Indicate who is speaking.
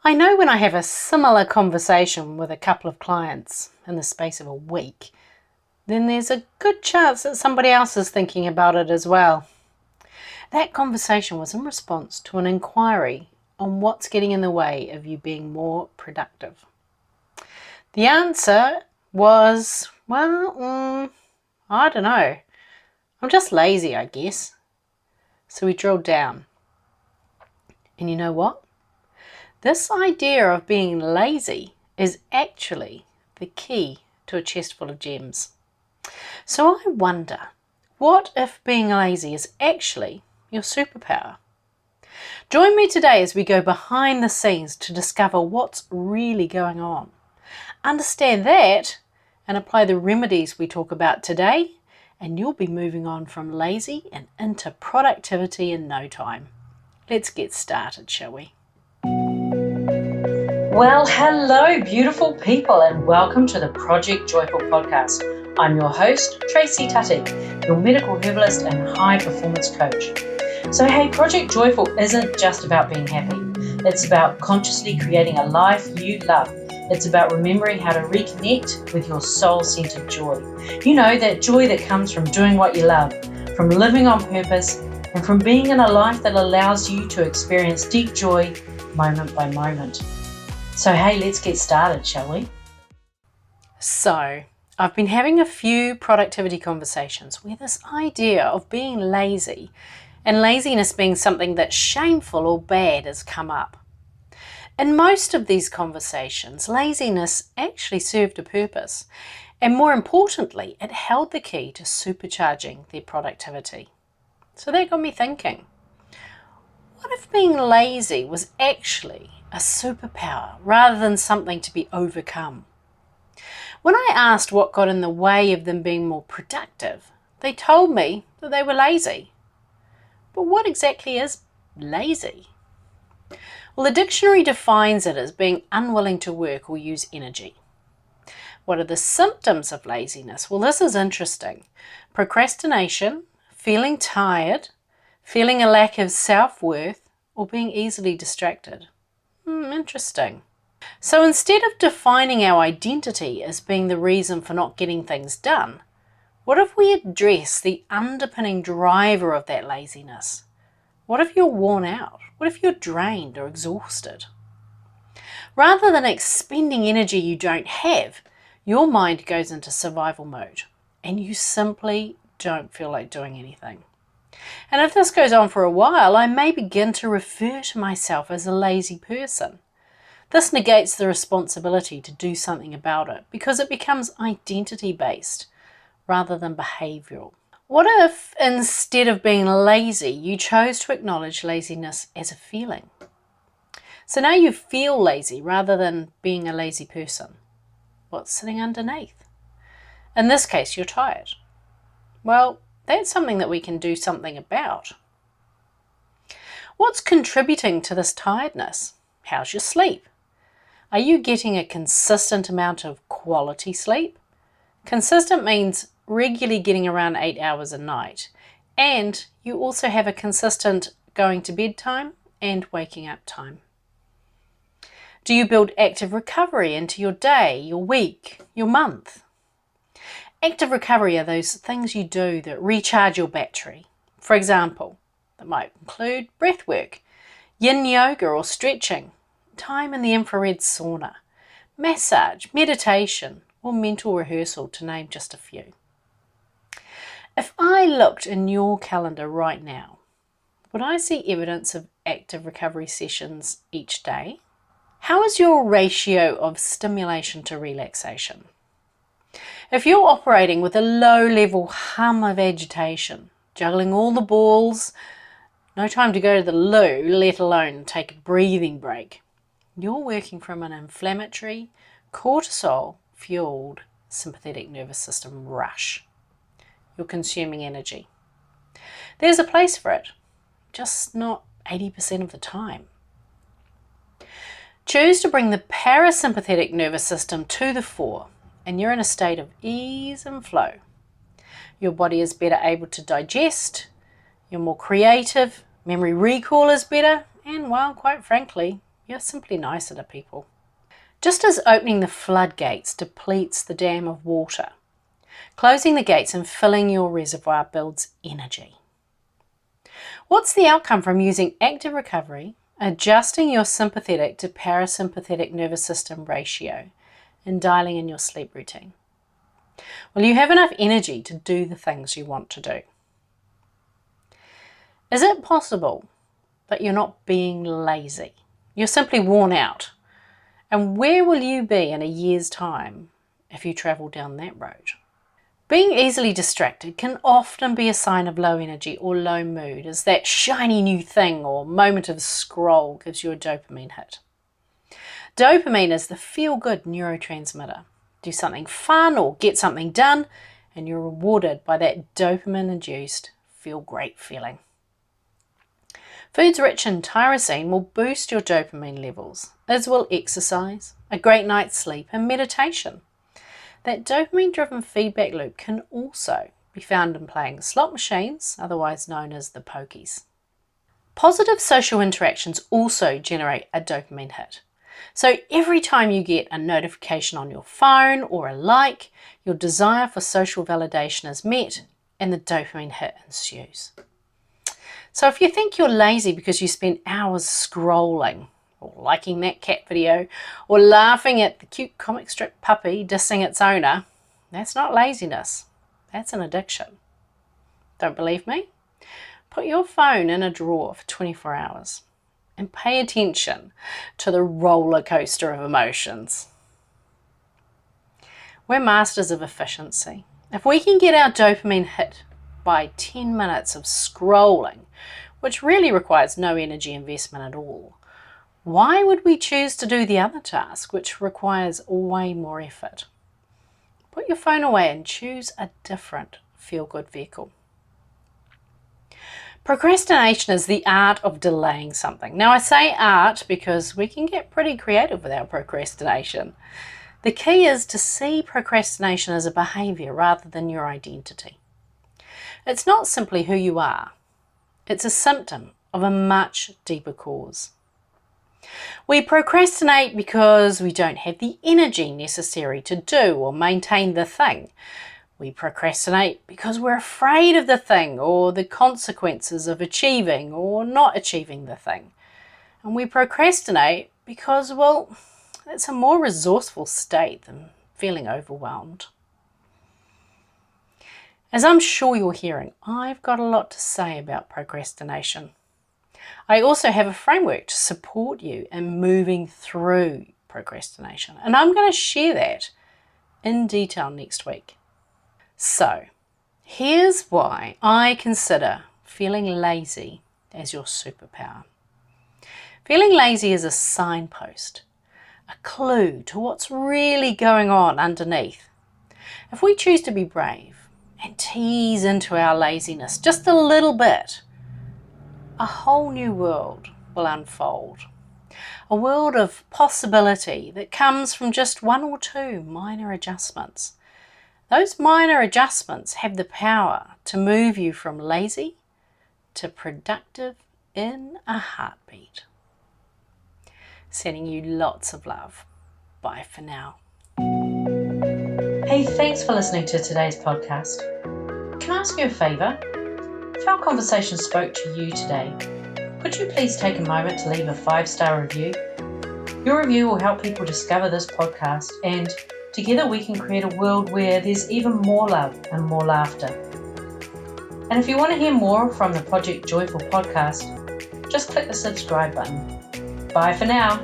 Speaker 1: I know when I have a similar conversation with a couple of clients in the space of a week, then there's a good chance that somebody else is thinking about it as well. That conversation was in response to an inquiry on what's getting in the way of you being more productive. The answer was, I don't know. I'm just lazy, I guess. So we drilled down. And you know what? This idea of being lazy is actually the key to a chest full of gems. So I wonder, what if being lazy is actually your superpower? Join me today as we go behind the scenes to discover what's really going on. Understand that and apply the remedies we talk about today, and you'll be moving on from lazy and into productivity in no time. Let's get started, shall we?
Speaker 2: Well, hello, beautiful people, and welcome to the Project Joyful podcast. I'm your host, Tracy Tutty, your medical herbalist and high performance coach. So, hey, Project Joyful isn't just about being happy. It's about consciously creating a life you love. It's about remembering how to reconnect with your soul-centered joy. You know, that joy that comes from doing what you love, from living on purpose, and from being in a life that allows you to experience deep joy moment by moment. So hey, let's get started, shall we?
Speaker 1: So, I've been having a few productivity conversations where this idea of being lazy and laziness being something that's shameful or bad has come up. In most of these conversations, laziness actually served a purpose, and more importantly, it held the key to supercharging their productivity. So that got me thinking, what if being lazy was actually a superpower rather than something to be overcome? When I asked what got in the way of them being more productive, they told me that they were lazy. But what exactly is lazy? Well, the dictionary defines it as being unwilling to work or use energy. What are the symptoms of laziness? Well, this is interesting. Procrastination, feeling tired, feeling a lack of self-worth, or being easily distracted. Interesting. So instead of defining our identity as being the reason for not getting things done, what if we address the underpinning driver of that laziness? What if you're worn out? What if you're drained or exhausted? Rather than expending energy you don't have, your mind goes into survival mode and you simply don't feel like doing anything. And if this goes on for a while, I may begin to refer to myself as a lazy person. This negates the responsibility to do something about it because it becomes identity-based rather than behavioural. What if instead of being lazy, you chose to acknowledge laziness as a feeling? So now you feel lazy rather than being a lazy person. What's sitting underneath? In this case, you're tired. Well, that's something that we can do something about. What's contributing to this tiredness? How's your sleep? Are you getting a consistent amount of quality sleep? Consistent means regularly getting around 8 hours a night, and you also have a consistent going to bed time and waking up time. Do you build active recovery into your day, your week, your month? Active recovery are those things you do that recharge your battery. For example, that might include breath work, yin yoga or stretching, time in the infrared sauna, massage, meditation, or mental rehearsal, to name just a few. If I looked in your calendar right now, would I see evidence of active recovery sessions each day? How is your ratio of stimulation to relaxation? If you're operating with a low-level hum of agitation, juggling all the balls, no time to go to the loo, let alone take a breathing break, you're working from an inflammatory, cortisol-fueled sympathetic nervous system rush. You're consuming energy. There's a place for it, just not 80% of the time. Choose to bring the parasympathetic nervous system to the fore, and you're in a state of ease and flow. Your body is better able to digest, you're more creative, memory recall is better, and, well, quite frankly, You're simply nicer to people. Just as opening the floodgates depletes the dam of water, closing the gates and filling your reservoir builds energy. What's the outcome from using active recovery, adjusting your sympathetic to parasympathetic nervous system ratio, and dialing in your sleep routine? Well, you have enough energy to do the things you want to do. Is it possible that you're not being lazy? You're simply worn out. And where will you be in a year's time if you travel down that road? Being easily distracted can often be a sign of low energy or low mood, as that shiny new thing or moment of scroll gives you a dopamine hit. Dopamine is the feel-good neurotransmitter. Do something fun or get something done, and you're rewarded by that dopamine-induced feel-great feeling. Foods rich in tyrosine will boost your dopamine levels, as will exercise, a great night's sleep, and meditation. That dopamine-driven feedback loop can also be found in playing slot machines, otherwise known as the pokies. Positive social interactions also generate a dopamine hit. So every time you get a notification on your phone or a like, your desire for social validation is met and the dopamine hit ensues. So if you think you're lazy because you spend hours scrolling, or liking that cat video, or laughing at the cute comic strip puppy dissing its owner, that's not laziness, that's an addiction. Don't believe me? Put your phone in a drawer for 24 hours and pay attention to the roller coaster of emotions. We're masters of efficiency. If we can get our dopamine hit by 10 minutes of scrolling, which really requires no energy investment at all, why would we choose to do the other task, which requires way more effort? Put your phone away and choose a different feel-good vehicle. Procrastination is the art of delaying something. Now, I say art because we can get pretty creative with our procrastination. The key is to see procrastination as a behaviour rather than your identity. It's not simply who you are. It's a symptom of a much deeper cause. We procrastinate because we don't have the energy necessary to do or maintain the thing. We procrastinate because we're afraid of the thing or the consequences of achieving or not achieving the thing. And we procrastinate because, well, it's a more resourceful state than feeling overwhelmed. As I'm sure you're hearing, I've got a lot to say about procrastination. I also have a framework to support you in moving through procrastination, and I'm going to share that in detail next week. So, here's why I consider feeling lazy as your superpower. Feeling lazy is a signpost, a clue to what's really going on underneath. If we choose to be brave and tease into our laziness just a little bit, a whole new world will unfold. A world of possibility that comes from just one or two minor adjustments. Those minor adjustments have the power to move you from lazy to productive in a heartbeat. Sending you lots of love. Bye for now.
Speaker 2: Hey, thanks for listening to today's podcast. Can I ask you a favour? If our conversation spoke to you today, could you please take a moment to leave a 5-star review? Your review will help people discover this podcast, and together we can create a world where there's even more love and more laughter. And if you want to hear more from the Project Joyful podcast, just click the subscribe button. Bye for now.